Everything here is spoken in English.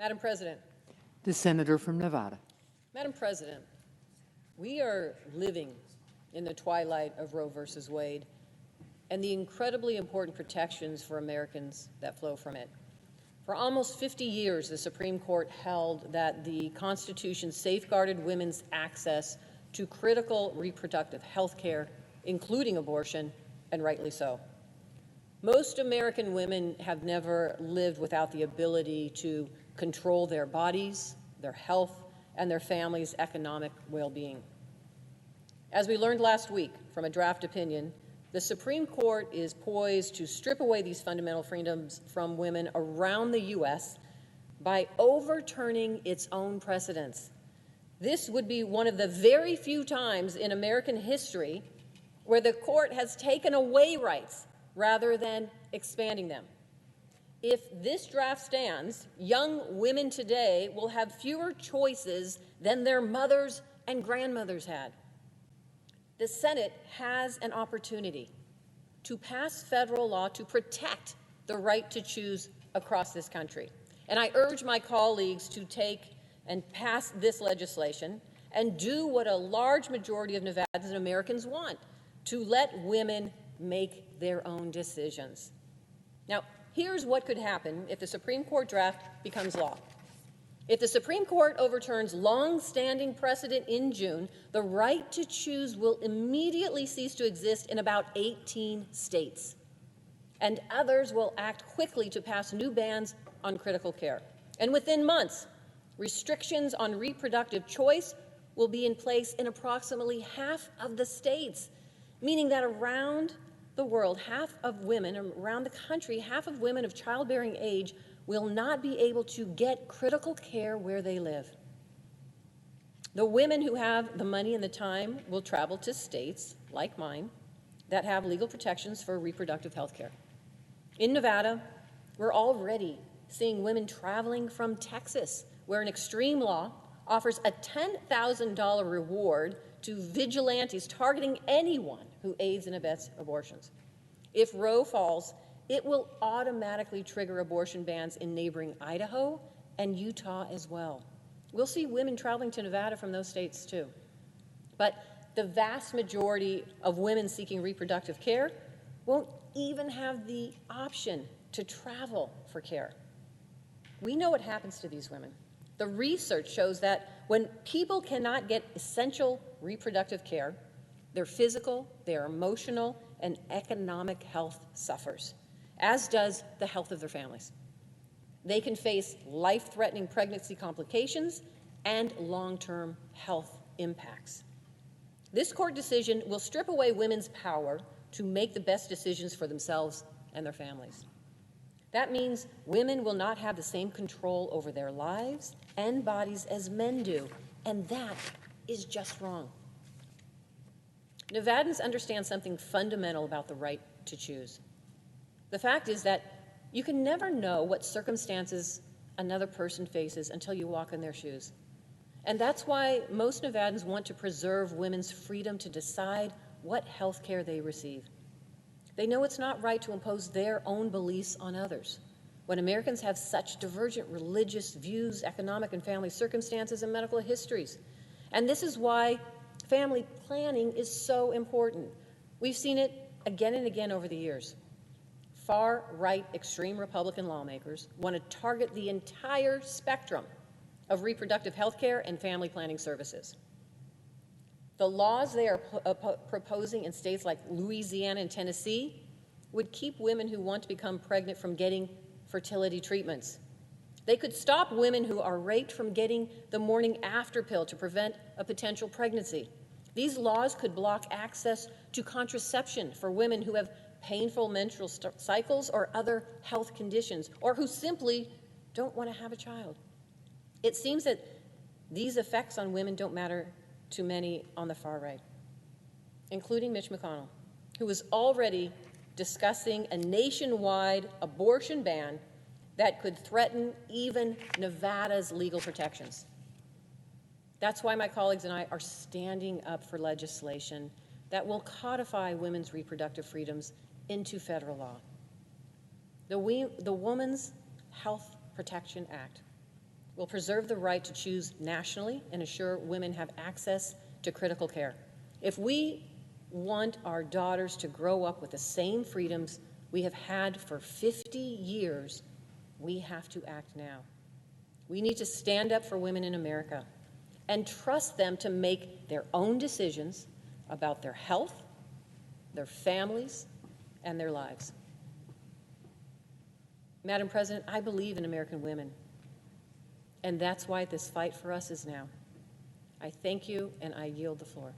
Madam President. The senator from Nevada. Madam President, we are living in the twilight of Roe versus Wade and the incredibly important protections for Americans that flow from it. For almost 50 years, the Supreme Court held that the Constitution safeguarded women's access to critical reproductive health care, including abortion, and rightly so. Most American women have never lived without the ability to control their bodies, their health, and their family's economic well-being. As we learned last week from a draft opinion, the Supreme Court is poised to strip away these fundamental freedoms from women around the U.S. by overturning its own precedents. This would be one of the very few times in American history where the court has taken away rights rather than expanding them. If this draft stands, young women today will have fewer choices than their mothers and grandmothers had. The Senate has an opportunity to pass federal law to protect the right to choose across this country. And I urge my colleagues to take and pass this legislation and do what a large majority of Nevadans and Americans want, to let women make their own decisions. Now, here's what could happen if the Supreme Court draft becomes law. If the Supreme Court overturns long-standing precedent in June, the right to choose will immediately cease to exist in about 18 states, and others will act quickly to pass new bans on critical care. And within months, restrictions on reproductive choice will be in place in approximately half of the states, meaning that around the world, half of women around the country, half of women of childbearing age will not be able to get critical care where they live. The women who have the money and the time will travel to states, like mine, that have legal protections for reproductive health care. In Nevada, we're already seeing women traveling from Texas, where an extreme law offers a $10,000 reward to vigilantes targeting anyone who aids and abets abortions. If Roe falls, it will automatically trigger abortion bans in neighboring Idaho and Utah as well. We'll see women traveling to Nevada from those states too. But the vast majority of women seeking reproductive care won't even have the option to travel for care. We know what happens to these women. The research shows that when people cannot get essential reproductive care, their physical, their emotional, and economic health suffers, as does the health of their families. They can face life-threatening pregnancy complications and long-term health impacts. This court decision will strip away women's power to make the best decisions for themselves and their families. That means women will not have the same control over their lives and bodies as men do, and that is just wrong. Nevadans understand something fundamental about the right to choose. The fact is that you can never know what circumstances another person faces until you walk in their shoes. And that's why most Nevadans want to preserve women's freedom to decide what health care they receive. They know it's not right to impose their own beliefs on others. When Americans have such divergent religious views, economic and family circumstances, and medical histories. And this is why family planning is so important. We've seen it again and again over the years. Far-right extreme Republican lawmakers want to target the entire spectrum of reproductive health care and family planning services. The laws they are proposing in states like Louisiana and Tennessee would keep women who want to become pregnant from getting fertility treatments. They could stop women who are raped from getting the morning after pill to prevent a potential pregnancy. These laws could block access to contraception for women who have painful menstrual cycles or other health conditions, or who simply don't want to have a child. It seems that these effects on women don't matter to many on the far right, including Mitch McConnell, who is already discussing a nationwide abortion ban that could threaten even Nevada's legal protections. That's why my colleagues and I are standing up for legislation that will codify women's reproductive freedoms into federal law. The Women's Health Protection Act We'll preserve the right to choose nationally and assure women have access to critical care. If we want our daughters to grow up with the same freedoms we have had for 50 years, we have to act now. We need to stand up for women in America and trust them to make their own decisions about their health, their families, and their lives. Madam President, I believe in American women, and that's why this fight for us is now. I thank you, and I yield the floor.